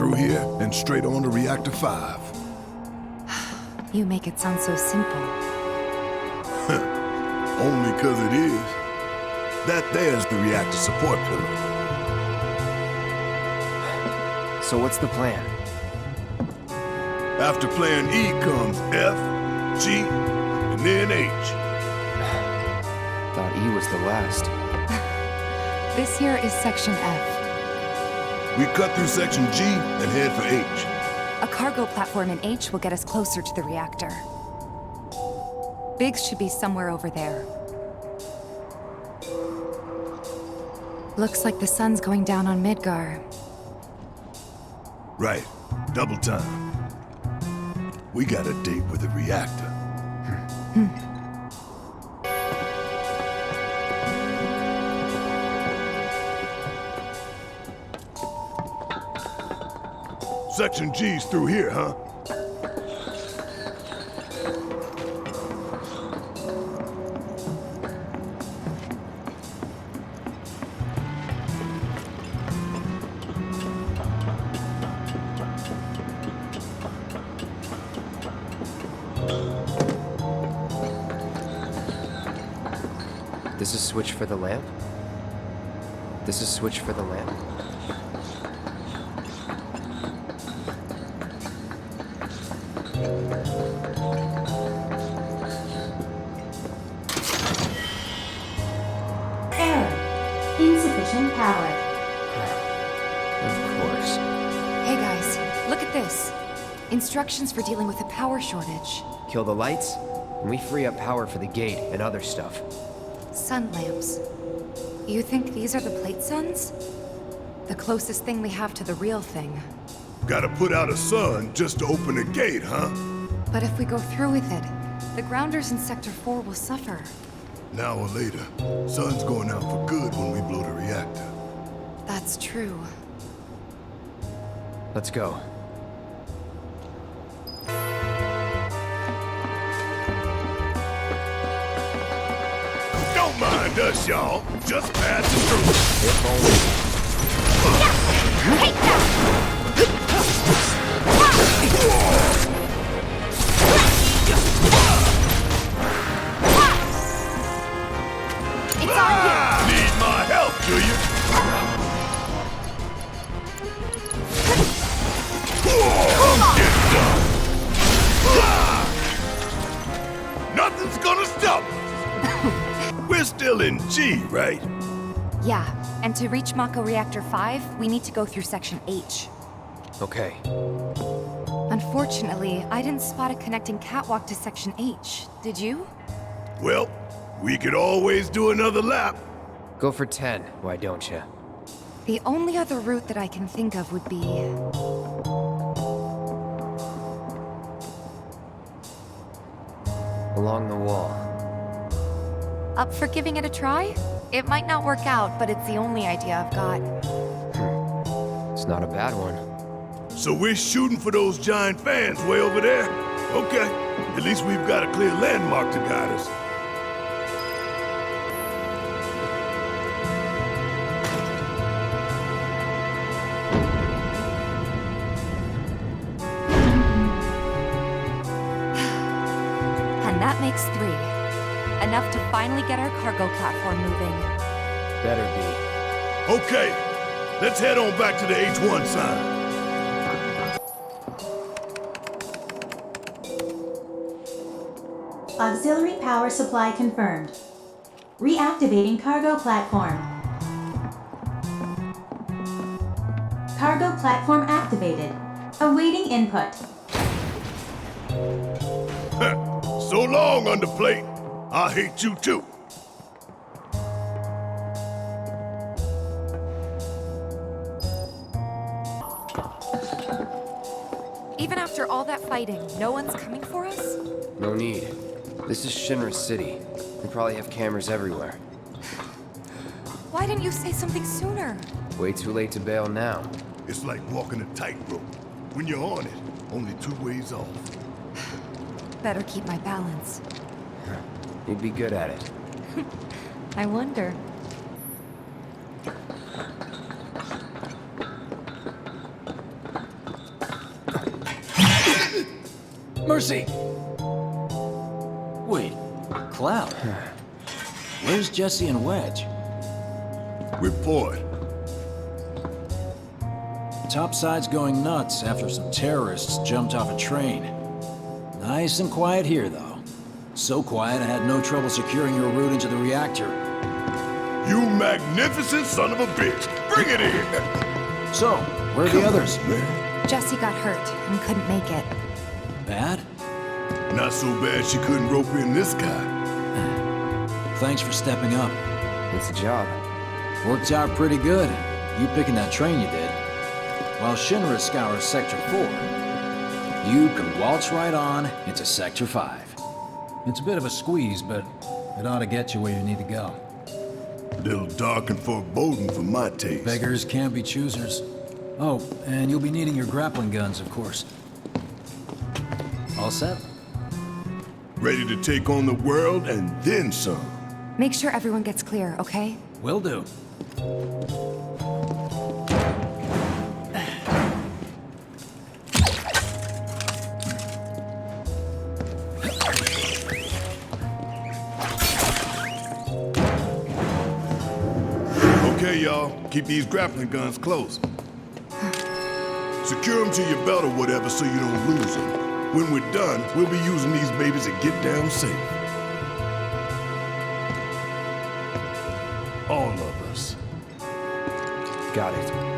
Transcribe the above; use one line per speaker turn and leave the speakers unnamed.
through here and straight on to Reactor 5.
You make it sound so simple.
Only 'cause it is. That there's the reactor support pillar.
So what's the plan?
After plan E comes F, G, and then H.
Thought E was the last.
This here is Section F.
We cut through Section G and head for H.
A cargo platform in H will get us closer to the reactor. Biggs should be somewhere over there. Looks like the sun's going down on Midgar.
Right. Double time. We got a date with the reactor. Section G's through here, huh?
This is switch for the lamp? This is switch for the lamp?
Error. Insufficient power.
Of course.
Hey guys, look at this. Instructions for dealing with a power shortage.
Kill the lights, and we free up power for the gate and other stuff.
Sun lamps. You think these are the plate suns? The closest thing we have to the real thing.
Gotta put out a sun just to open a gate, huh?
But if we go through with it, the grounders in Sector 4 will suffer.
An hour later, sun's going out for good when we blow the reactor.
That's true.
Let's go.
Don't mind us, y'all. Just pass it through.
If only.
It's on you!
Need my help, do you? Get done. Nothing's gonna stop us. We're still in G, right?
Yeah, and to reach Mako Reactor 5, we need to go through Section H.
Okay.
Unfortunately, I didn't spot a connecting catwalk to Section H. Did you?
Well, we could always do another lap.
Go for 10, why don't you?
The only other route that I can think of would be...
Along the wall.
Up for giving it a try? It might not work out, but it's the only idea I've got.
It's not a bad one.
So we're shooting for those giant fans way over there? Okay. At least we've got a clear landmark to guide us.
And that makes 3. Enough to finally get our cargo platform moving.
Better be.
Okay. Let's head on back to the H1 sign.
Auxiliary power supply confirmed. Reactivating cargo platform. Cargo platform activated. Awaiting input.
So long, underplate. I hate you too.
Even after all that fighting, no one's coming for us?
No need. This is Shinra City. We probably have cameras everywhere.
Why didn't you say something sooner?
Way too late to bail now.
It's like walking a tightrope. When you're on it, only 2 ways off.
Better keep my balance.
You'd be good at it.
I wonder.
Mercy! Wait, Cloud. Where's Jesse and Wedge?
Report.
Topside's going nuts after some terrorists jumped off a train. Nice and quiet here, though. So quiet I had no trouble securing your route into the reactor.
You magnificent son of a bitch! Bring it in!
So, where are the others?
Man.
Jesse got hurt and couldn't make it.
Bad?
Not so bad she couldn't rope in this guy.
Thanks for stepping up.
It's a job.
Worked out pretty good. You picking that train you did. While Shinra scours Sector 4, you can waltz right on into Sector 5. It's a bit of a squeeze, but it ought to get you where you need to go.
Little dark and foreboding for my taste.
Beggars can't be choosers. Oh, and you'll be needing your grappling guns, of course. All set?
Ready to take on the world and then some.
Make sure everyone gets clear, okay?
Will do.
Okay, y'all. Keep these grappling guns close. Secure them to your belt or whatever so you don't lose them. When we're done, we'll be using these babies to get down safe. All of us.
Got it.